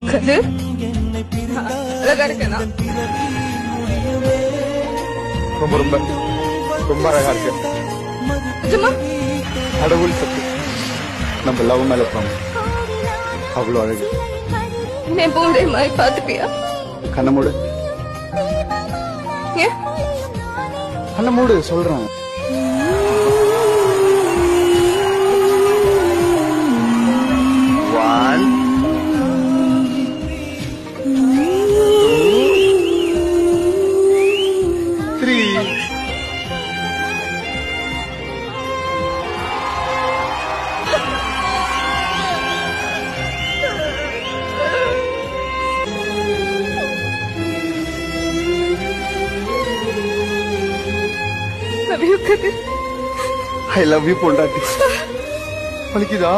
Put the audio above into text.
கதிர், அழகா இருக்கேனா? ரொம்ப ரொம்ப ரொம்ப அழகா இருக்கு. நிஜமா? கடவுள் சத்து நம்ம லவ் மேல ப்ராமிஸ். அவ்வளவு அழகு. என்னை எப்பவும் ஒரே மாதிரி பாத்துப்பியா? கண்ண மூடு, ஏன்? கண்ண மூடு சொல்றேன். One, two, three. Love you, Kathir. I love you பொண்டாட்டி. வலிக்குதா?